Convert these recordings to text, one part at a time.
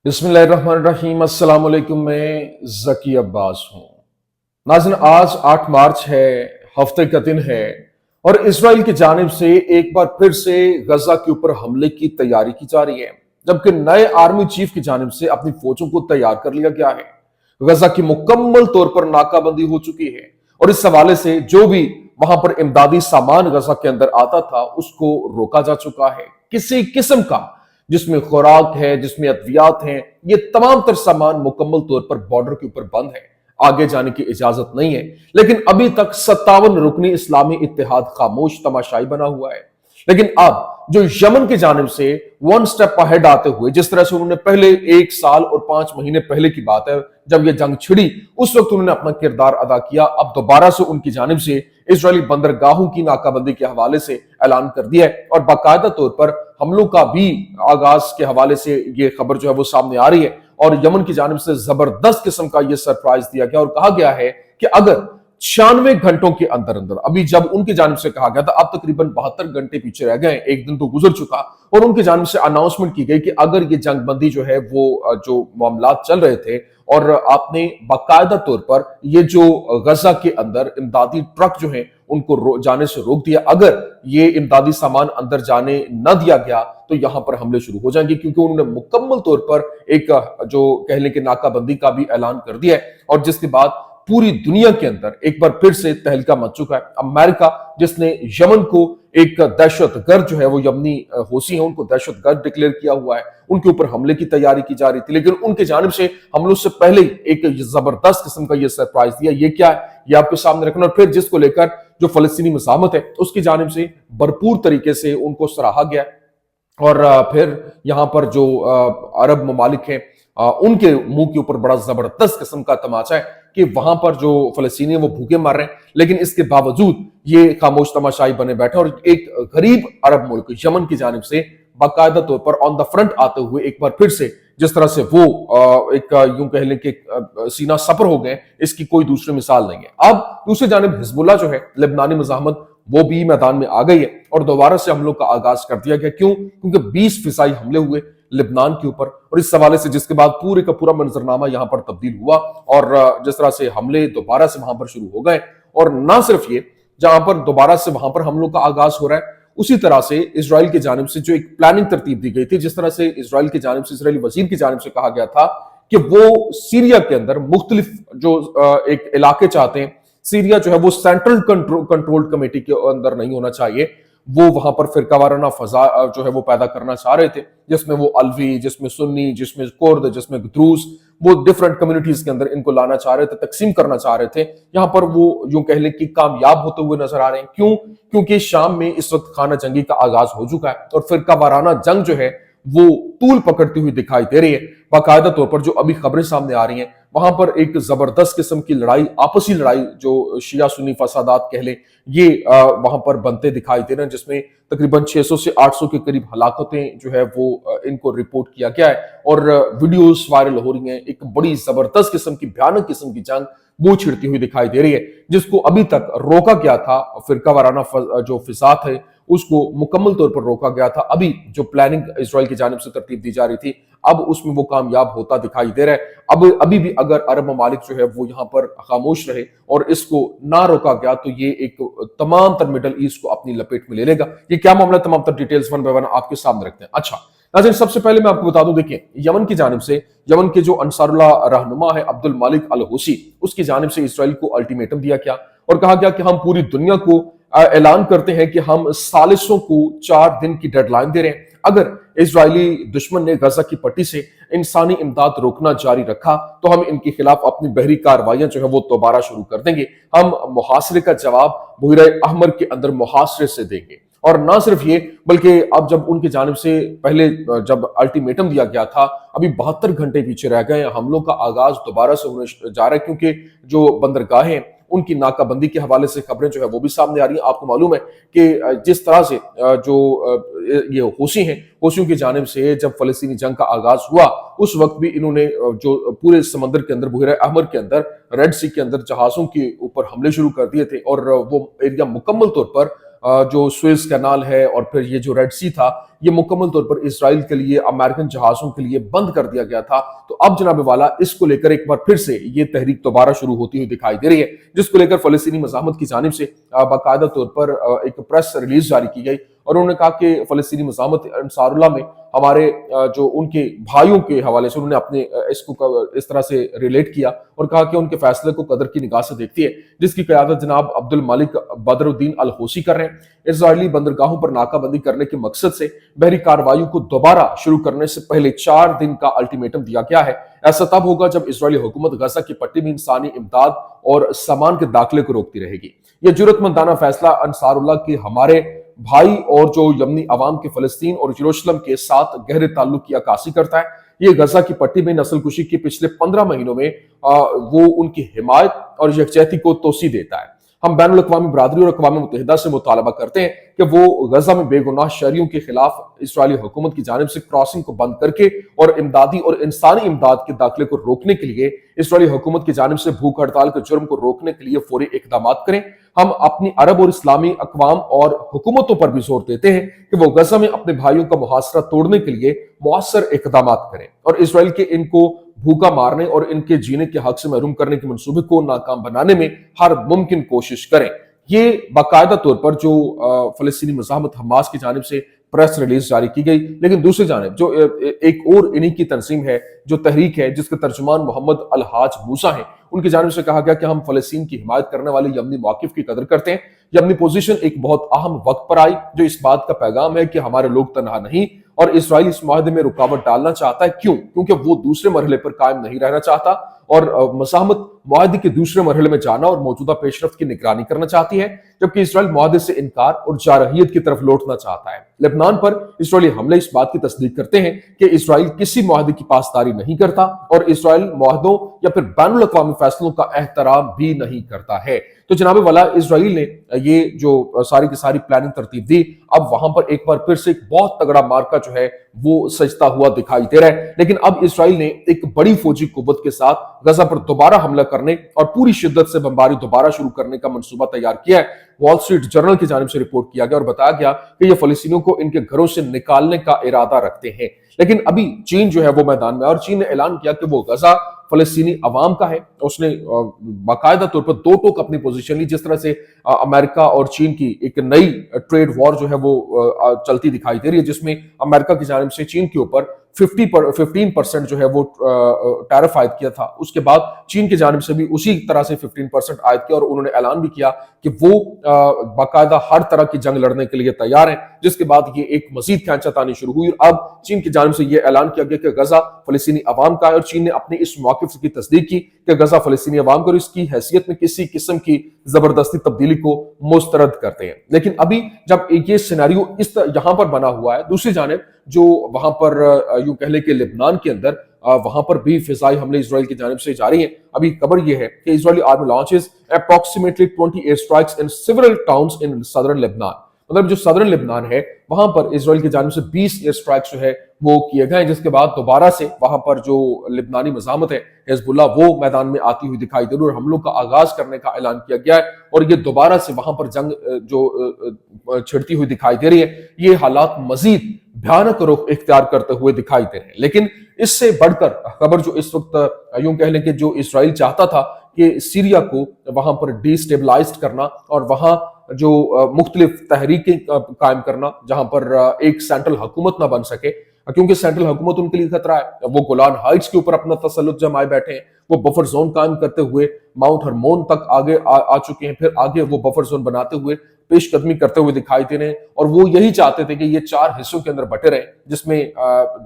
बिस्मिल्लाहिर्रहमानिर्रहीम। अस्सलाम वालेकुम। मैं ज़की अब्बास हूँ। नाज़रीन, आज 8 मार्च है, हफ्ते का दिन है और इसराइल की जानिब से एक बार फिर से गजा के ऊपर हमले की तैयारी की जा रही है, जबकि नए आर्मी चीफ की जानिब से अपनी फौजों को तैयार कर लिया गया है। गजा की मुकम्मल तौर पर नाकाबंदी हो चुकी है और इस हवाले से जो भी वहां पर इमदादी सामान गजा के अंदर आता था उसको रोका जा चुका है। किसी किस्म का जिसमें खुराक है, जिसमें अद्वियात हैं, ये तमाम तर सामान मुकम्मल तौर पर बॉर्डर के ऊपर बंद है, आगे जाने की इजाजत नहीं है। लेकिन अभी तक 57 रुकनी इस्लामी इत्तेहाद खामोश तमाशाई बना हुआ है। लेकिन अब जो यमन की जानिब से वन स्टेप अहेड आते हुए, जिस तरह से उन्होंने पहले 1 साल और 5 महीने पहले की बात है जब यह जंग छिड़ी, उस वक्त उन्होंने अपना किरदार अदा किया। अब दोबारा से उनकी जानिब से इजरायली बंदरगाहों की नाकाबंदी के हवाले से ऐलान कर दिया है और बाकायदा तौर पर हमलों का भी आगाज के हवाले से ये खबर जो है वो सामने आ रही है। और यमन की जानिब से जबरदस्त किस्म का यह सरप्राइज दिया गया और कहा गया है कि अगर 96 घंटों के अंदर अंदर, अभी जब उनकी जानिब से कहा गया था, अब तकरीबन 72 घंटे पीछे रह गए, एक दिन तो गुजर चुका, और उनकी जानिब से अनाउंसमेंट की गई कि अगर ये जंगबंदी जो है वो जो मामला चल रहे थे और आपने बाकायदा तौर पर ये जो गजा के अंदर इमदादी ट्रक जो है उनको जाने से रोक दिया, अगर ये इमदादी सामान अंदर जाने न दिया गया तो यहां पर हमले शुरू हो जाएंगे, क्योंकि उन्होंने मुकम्मल तौर पर एक जो कहने की नाकाबंदी का भी ऐलान कर दिया है। और जिसके बाद पूरी दुनिया के अंदर एक बार फिर से तहलका मच चुका है। अमेरिका, जिसने यमन को एक दहशतगर्द जो है वो यमनी होसी है उनको दहशतगर्द डिक्लेयर किया हुआ है, उनके ऊपर हमले की तैयारी की जा रही थी, लेकिन उनके जानिब से हमलों से पहले एक जबरदस्त किस्म का ये सरप्राइज दिया। ये क्या है ये आपके सामने रखना, और फिर जिसको लेकर जो फलस्तीनी मज़ाहमत है उसकी जानिब से भरपूर तरीके से उनको सराहा गया। और फिर यहां पर जो अरब ममालिक हैं उनके मुंह के ऊपर बड़ा जबरदस्त किस्म का तमाचा है कि वहां पर जो फलस्तीनी है वो भूखे मर रहे हैं, लेकिन इसके बावजूद ये खामोश तमाशाई बने बैठे। और एक गरीब अरब मुल्क यमन की जानिब से बाकायदा तौर पर ऑन द फ्रंट आते हुए एक बार फिर से जिस तरह से वो एक यूं कह लें कि सीना सपर हो गए, इसकी कोई दूसरी मिसाल नहीं है। अब दूसरी जानिब हिजबुल्लाह जो है लेबनानी मज़ाहमत, वो भी मैदान में आ गई है और दोबारा से हमलों का आगाज कर दिया गया। क्यों? क्योंकि 20 फिजाई हमले हुए लेबनान के ऊपर, और इस हवाले से जिसके बाद पूरे का पूरा मंजरनामा यहां पर तब्दील हुआ और जिस तरह से हमले दोबारा से वहां पर शुरू हो गए। और ना सिर्फ ये, जहां पर दोबारा से वहां पर हमलों का आगाज हो रहा है, उसी तरह से इजराइल की जानिब से जो एक प्लानिंग तरतीब दी गई थी, जिस तरह से इजराइल की जानिब से, इजरायली वजीर की जानिब से कहा गया था कि वो सीरिया के अंदर मुख्तलिफ जो एक इलाके चाहते हैं, सीरिया जो है वो सेंट्रल कंट्रोल्ड कमेटी के अंदर नहीं होना चाहिए, वो वहां पर फिरकावाराना फजा जो है वो पैदा करना चाह रहे थे, जिसमें वो अलवी, जिसमें सुन्नी, जिसमें कुर्द, जिसमें द्रूज, वो डिफरेंट कम्युनिटीज के अंदर इनको लाना चाह रहे थे, तकसीम करना चाह रहे थे। यहां पर वो यूं कह लें कि कामयाब होते हुए नजर आ रहे हैं। क्यों? क्योंकि शाम में इस वक्त खाना जंगी का आगाज हो चुका है और फिरकावाराना जंग जो है वो तूल पकड़ती हुई दिखाई दे रही है। बाकायदा तौर पर जो अभी खबरें सामने आ रही हैं, वहां पर एक जबरदस्त किस्म की लड़ाई, आपसी लड़ाई जो शिया सुन्नी फसादात कह लें, ये वहां पर बनते दिखाई दे रहे हैं, जिसमें तकरीबन 600 से 800 के करीब हलाकतें जो है वो इनको रिपोर्ट किया गया है और वीडियोस वायरल हो रही हैं। एक बड़ी जबरदस्त किस्म की, भयानक किस्म की जंग वो छिड़ती हुई दिखाई दे रही है, जिसको अभी तक रोका गया था। फिरका वाराना जो फिसाद है उसको मुकम्मल तौर पर रोका गया था। अभी जो प्लानिंग इजराइल की जानिब से तरतीब दी जा रही थी, अब उसमें वो कामयाब होता दिखाई दे रहा है। अब अभी भी अगर अरब ममालिक जो है वो यहाँ पर खामोश रहे और इसको ना रोका गया तो ये एक तमाम तर मिडल ईस्ट को अपनी लपेट में ले लेगा। ये क्या मामला, तमाम तर डिटेल्स वन बाय वन आपके सामने रखते हैं। अच्छा नाज़रीन, सबसे पहले मैं आपको बता दूं, देखिए यमन की जानिब से, यमन के जो अंसारुल्लाह रहनुमा है अब्दुल मालिक अल हूसी, उसकी जानिब से इसराइल को अल्टीमेटम दिया गया और कहा गया कि हम पूरी दुनिया को ऐलान करते हैं कि हम सालिसों को 4 दिन की डेडलाइन दे रहे हैं। अगर इजरायली दुश्मन ने गजा की पट्टी से इंसानी इमदाद रोकना जारी रखा तो हम इनके खिलाफ अपनी बहरी कार्रवाइयां जो है वो दोबारा शुरू कर देंगे। हम मुहासरे का जवाब बहर अहमर के अंदर मुहासरे से देंगे। और ना सिर्फ ये, बल्कि अब जब उनकी जानिब से पहले जब अल्टीमेटम दिया गया था, अभी 72 घंटे पीछे रह गए, हमलों का आगाज दोबारा से होने जा रहा है, क्योंकि जो बंदरगाहें उनकी नाकाबंदी के हवाले से खबरें जो है वो भी सामने आ रही हैं। आपको मालूम है कि जिस तरह से जो ये होशी हैं, होशियों की जानिब से जब फलस्तीनी जंग का आगाज हुआ उस वक्त भी इन्होंने जो पूरे समंदर के अंदर, बहर अहमर के अंदर, रेड सी के अंदर जहाजों के ऊपर हमले शुरू कर दिए थे और वो एरिया मुकम्मल तौर पर जो स्वेज कैनाल है और फिर ये जो रेड सी था, ये मुकम्मल तौर पर इसराइल के लिए, अमेरिकन जहाज़ों के लिए बंद कर दिया गया था। तो अब जनाब वाला इसको लेकर एक बार फिर से ये तहरीक दोबारा शुरू होती हुई दिखाई दे रही है, जिसको लेकर फ़लस्तीनी मज़ाहमत की जानिब से बाकायदा तौर पर एक प्रेस रिलीज जारी की गई और उन्होंने कहा कि फ़लस्तीनी मज़ाहमत अंसारुल्लाह में हमारे जो उनके भाइयों के हवाले से उन्होंने अपने इसको इस तरह से रिलेट किया और कहा कि उनके फैसले को कदर की निगाह से देखती है, जिसकी क़यादत जनाब अब्दुल मालिक बदरुद्दीन अल हूसी कर रहे हैं। इजरायली बंदरगाहों पर नाकाबंदी करने के मकसद से बहरी कार्रवाइयों को दोबारा शुरू करने से पहले 4 दिन का अल्टीमेटम दिया गया है। ऐसा तब होगा जब इजरायली हुकूमत गजा की पट्टी में इंसानी इमदाद और सामान के दाखिले को रोकती रहेगी। यह जुर्रतमंदाना फैसला अंसारुल्लाह के हमारे भाई और जो यमनी अवाम के फलस्तीन और यरूशलेम के साथ गहरे ताल्लुक की अक्कासी करता है। ये गजा की पट्टी में नस्लकुशी के पिछले 15 महीनों में वो उनकी हिमायत और यकजहती को तोसी देता है। हम बैनुल अक़वामी बरादरी और अक़वाम मुत्तहिदा से मुतालबा करते हैं कि वो गजा में बेगुनाह शहरियों के खिलाफ इस्राएली हुकूमत की जानिब से क्रॉसिंग को बंद करके और इमदादी और इंसानी इमदाद के दाखिले को रोकने के लिए, इस्राएली हुकूमत की जानिब से भूख हड़ताल के जुर्म को रोकने के लिए फौरी इक़दाम करें। हम अपनी अरब और इस्लामी अक़वाम और हुकूमतों पर भी जोर देते हैं कि वो गजा में अपने भाइयों का मुहासरा तोड़ने के लिए मौसर इक़दाम करें और इसराइल के इनको भूखा मारने और इनके जीने के हक से महरूम करने के मंसूबे को नाकाम बनाने में हर मुमकिन कोशिश करें। ये बाकायदा तौर पर जो फ़लस्तीनी मज़ाहमत हमास की जानिब से प्रेस रिलीज जारी की गई। लेकिन दूसरी जानिब जो एक और इन्हीं की तंजीम है, जो तहरीक है जिसके तर्जुमान मोहम्मद अल हाज मूसा हैं, उनकी जानिब से कहा गया कि हम फ़लस्तीन की हिमायत करने वाले यमनी मौक़िफ़ की कदर करते हैं। यमनी पोजीशन एक बहुत अहम वक्त पर आई, जो इस बात का पैगाम है कि हमारे लोग तनहा नहीं और इसराइल इस माहदे में रुकावट डालना चाहता है। क्यों? क्योंकि वो दूसरे मरहले पर कायम नहीं रहना चाहता और मज़ाहमत मुआहदे के दूसरे मरहले में जाना और मौजूदा पेशरफ्त की निगरानी करना चाहती है, जबकि इसराइल मुआहदे से इनकार और जारहियत की तरफ लौटना चाहता है। लेबनान पर इसराइली हमले इस बात की तस्दीक करते हैं कि इसराइल किसी मुआहदे की पासदारी नहीं करता और इसराइल मुआहदों या फिर बैनुल अक़वामी फैसलों का एहतराम भी नहीं करता है। तो जनाब वाला इसराइल ने ये जो सारी की सारी प्लानिंग तरतीब दी, अब वहां पर एक बार फिर से एक बहुत तगड़ा मार्का जो है वो सजता हुआ दिखाई दे रहा है। लेकिन अब इसराइल ने एक बड़ी फौजी कुव्वत के साथ गजा पर दोबारा हमला करने और पूरी शिद्दत से बमबारी दोबारा शुरू करने का मंसूबा तैयार किया है। वॉल स्ट्रीट जर्नल की जानिब से रिपोर्ट किया गया और बताया गया कि ये फ़लस्तीनियों को इनके घरों से निकालने का इरादा रखते हैं। लेकिन अभी चीन जो है वो मैदान में, और चीन ने ऐलान किया कि वो गजा फ़लस्तीनी अवाम का है। उसने बाकायदा तौर पर दो टोक अपनी पोजीशन ली। जिस तरह से अमेरिका और चीन की एक नई ट्रेड वॉर जो है वो चलती दिखाई दे रही है, जिसमें अमेरिका की जानिब से चीन के ऊपर 15% जो है वो टैरिफ आयद किया था। उसके बाद चीन की जानिब से भी उसी तरह से 15% आयद किया और उन्होंने ऐलान भी किया कि वो बाकायदा हर तरह की जंग लड़ने के लिए तैयार हैं। जिसके बाद ये एक मजीद खींचातानी शुरू हुई और अब चीन की जानिब से ये ऐलान किया गया कि गजा फ़लस्तीनी अवाम का है और चीन ने अपने इस मौक़िफ़ की तस्दीक की कि गजा फ़लस्तीनी अवाम को इसकी हैसियत में किसी किस्म की जबरदस्ती तब्दीली को मुस्तरद करते हैं। लेकिन अभी जब ये सिनेरियो इस यहाँ पर बना हुआ है, दूसरी जानिब जो वहां पर यूं कह ले कि लेबनान के अंदर वहां पर भी फिजाई हमले इजराइल की जानिब से जारी हैं। अभी खबर यह है कि Israeli army launches approximately 20 air strikes in several towns in southern Lebanon. मतलब जो सदर्न लेबनान है वहां पर इजराइल की जानिब से 20 एयर स्ट्राइक्स जो है वो किए गए, जिसके बाद दोबारा से वहां पर जो लेबनानी मज़ाहमत है हिजबुल्लाह वो मैदान में आती हुई दिखाई दे रही है और हमलों का आगाज करने का ऐलान किया गया है और ये दोबारा से वहां पर जंग जो छिड़ती हुई दिखाई दे रही है। ये हालात मजीद भयानक रुख इख्तियार करते हुए दिखाई दे रहे हैं। लेकिन इससे बढ़कर खबर जो इस वक्त यूं कह लें कि जो इसराइल चाहता था कि सीरिया को वहां पर डिस्टेबलाइज करना और वहां जो मुख्तलिफ तहरीकें कायम करना जहां पर एक सेंट्रल हुकूमत ना बन सके, क्योंकि सेंट्रल हुकूमत उनके लिए खतरा है। वो गोलान हाइट्स के ऊपर अपना तसल्लुत जमाए बैठे हैं, वो बफर जोन कायम करते हुए माउंट हरमोन तक आगे आ चुके हैं, फिर आगे वो बफर जोन बनाते हुए पेशकदमी करते हुए दिखाई दे रहे हैं और वो यही चाहते थे कि ये 4 हिस्सों के अंदर बटे रहे, जिसमें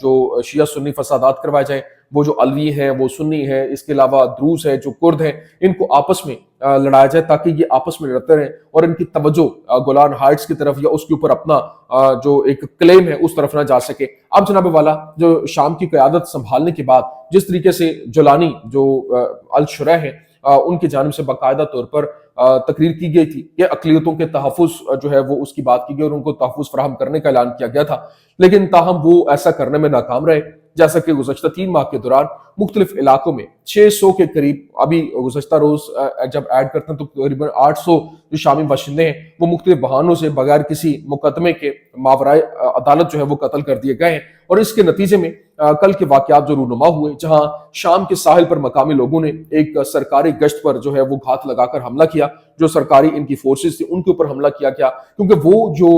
जो शिया सुन्नी फसादात करवाए जाए, वो जो अलवी है वो सुन्नी है, इसके अलावा द्रूज है जो कुर्द है, इनको आपस में लड़ाया जाए ताकि ये आपस में लड़ते रहें और इनकी तवज्जो गोलान हाइट्स की तरफ या उसके ऊपर अपना जो एक क्लेम है उस तरफ ना जा सके। अब जनाब वाला जो शाम की क़यादत संभालने के बाद जिस तरीके से जुलानी जो अल शुरह है उनकी जानिब से बाकायदा तौर पर तकरीर की गई थी कि अक़लियतों के तहफ़्फ़ुज़ जो है वो उसकी बात की गई और उनको तहफ़्फ़ुज़ फराहम करने का ऐलान किया गया था, लेकिन ताहम वो ऐसा करने में नाकाम रहे। जैसा कि गुज़श्ता 3 माह के दौरान मुख्तलिफ इलाकों में 600 के करीब, अभी गुज़श्ता रोज जब ऐड करते हैं तो तकरीबन 800 जो शामी बाशिंदे हैं वो मुख्तलिफ बहानों से बगैर किसी मुकदमे के मावराए अदालत जो है वो कत्ल कर दिए गए हैं। और इसके नतीजे में कल के वाकयात जो रूनुमा हुए, जहां शाम के साहिल पर मकामी लोगों ने एक सरकारी गश्त पर जो है वो घात लगाकर हमला किया, जो सरकारी इनकी फोर्सेस थी उनके ऊपर हमला किया गया, क्योंकि वो जो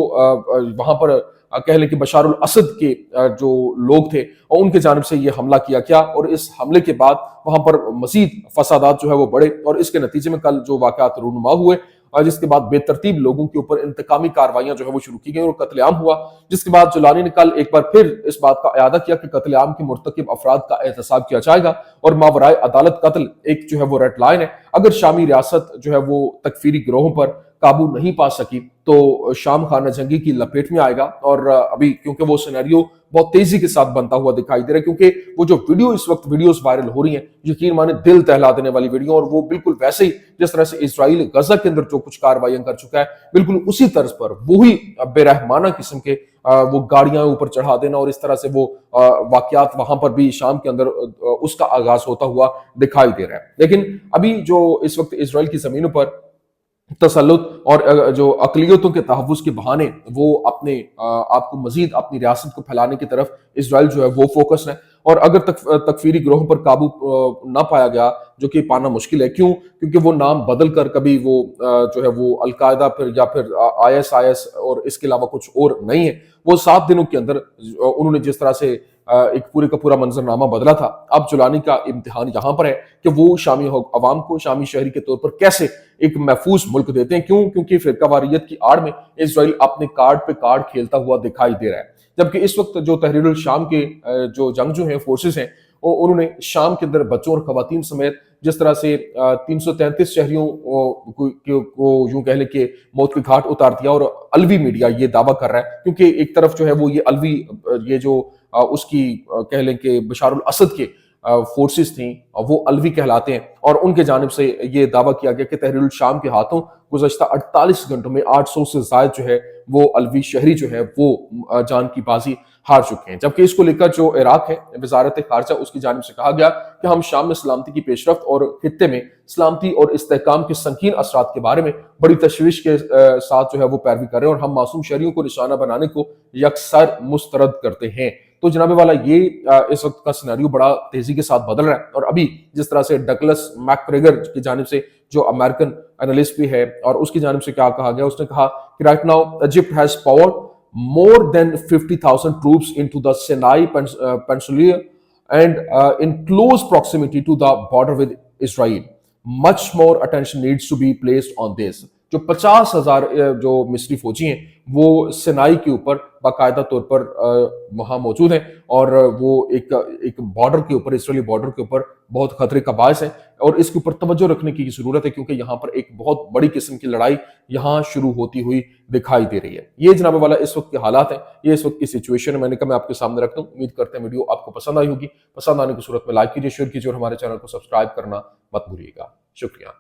वहां पर कह लें कि बशारुल असद के जो लोग थे और उनके जानिब से ये हमला किया गया। और इस हमले के बाद वहां पर मजीद फसादात जो है वो बढ़े और इसके नतीजे में कल जो वाकयात रूनुमा हुए, जिसके बाद बेतरतीब लोगों के ऊपर इंतकामी कार्रवाइयां जो है वो शुरू की गई और कत्लेआम हुआ। जिसके बाद जुलानी ने कल एक बार फिर इस बात का इयादा किया कि कत्लेआम के मुर्तकिब अफराद का एहतसाब किया जाएगा और मावराए अदालत कत्ल एक जो है वो रेड लाइन है। अगर शामी रियासत जो है वो तकफीरी गिरोहों पर काबू नहीं पा सकी तो शाम खाना जंगी की लपेट में आएगा। और अभी क्योंकि वो सिनेरियो बहुत तेजी के साथ बनता हुआ दिखाई दे रहा है, क्योंकि वो जो वीडियो इस वक्त वीडियोस वायरल हो रही हैं, यकीन माने दिल दहला देने वाली वीडियो, और वो बिल्कुल वैसे ही जिस तरह से इजराइल गजा के अंदर जो कुछ कार्रवाइयां कर चुका है, बिल्कुल उसी तर्ज पर वही बेरहमाना किस्म के वो गाड़ियां ऊपर चढ़ा देना और इस तरह से वो वाकयात वहां पर भी शाम के अंदर उसका आगाज होता हुआ दिखाई दे रहा है। लेकिन अभी जो इस वक्त इजराइल की जमीनों पर तसल्लुत और जो अकलियतों के तहफ़्फ़ुज़ के बहाने वो अपने आप को मजीद अपनी रियासत को फैलाने की तरफ इजराइल जो है वो फोकस है। और अगर तकफीरी ग्रोह पर काबू ना पाया गया, जो कि पाना मुश्किल है, क्यों? क्योंकि वो नाम बदल कर कभी वो जो है वो अलकायदा फिर या फिर ISIS और इसके अलावा कुछ और नहीं है। वो 7 दिनों के अंदर उन्होंने जिस तरह से एक पूरे का पूरा मंजरनामा बदला था, अब जुलानी का इम्तिहान यहाँ पर है कि वो शामी अवाम को शामी शहरी के तौर पर कैसे एक महफूज मुल्क देते हैं। क्यों? क्योंकि फिरकावारियत की आड़ में इजराइल अपने कार्ड पे कार्ड खेलता हुआ दिखाई दे रहा है। जबकि इस वक्त जो तहरीरुल शाम के जो जंगजू हैं, फोर्सेस हैं, उन्होंने शाम के अंदर बच्चों और खवातीन समेत जिस तरह से 333 शहरियों को यूं कह लें कि मौत के घाट उतार दिया। और अलवी मीडिया ये दावा कर रहा है, क्योंकि एक तरफ जो है वो ये अलवी ये जो उसकी कह लें कि बशारुल असद के फोर्सेस थी वो अलवी कहलाते हैं, और उनके जानिब से ये दावा किया गया कि तहरीरुल शाम के हाथों गुज़श्ता 48 घंटों में 800 से ज़ायद जो है वो अलवी शहरी जो है वो जान की बाजी हार चुके हैं। जबकि इसको लेकर जो इराक है, वजारत खारजा, उसकी जानिब से कहा गया कि हम शाम में सलामती की पेशरफ्त और खित्ते में सलामती और इस्तेहकाम के संकीन असरात के बारे में बड़ी तशवीश के साथ जो है वो पैरवी कर रहे हैं और हम मासूम शहरियों को निशाना बनाने को यकसर मुस्तरद करते हैं। तो जनाबे वाला ये इस वक्त का सिनेरियो बड़ा तेजी के साथ बदल रहा है। और अभी जिस तरह से डगलस मैकग्रेगर की जानिब से जो अमेरिकन एनालिस्ट भी है, और उसकी जानिब से क्या कहा गया, उसने कहा कि right now Egypt has powered more than 50,000 troops into the Sinai Peninsula and in close proximity to the border with Israel. Much more attention needs to be placed on this. जो 50,000 जो मिस्री फौजी हैं वो सिनाई के ऊपर बाकायदा तौर पर वहां मौजूद हैं और वो एक बॉर्डर के ऊपर, इसराइली बॉर्डर के ऊपर बहुत खतरे का बायस है और इसके ऊपर तवज्जो रखने की जरूरत है, क्योंकि यहाँ पर एक बहुत बड़ी किस्म की लड़ाई यहाँ शुरू होती हुई दिखाई दे रही है। ये जनाब वाला इस वक्त के हालात हैं, ये इस वक्त की सिचुएशन है। मैंने कहा मैं आपके सामने रखता हूँ। उम्मीद करते हैं वीडियो आपको पसंद आई होगी। पसंद आने की सूरत में लाइक कीजिए, शेयर कीजिए और हमारे चैनल को सब्सक्राइब करना मत भूलिएगा। शुक्रिया।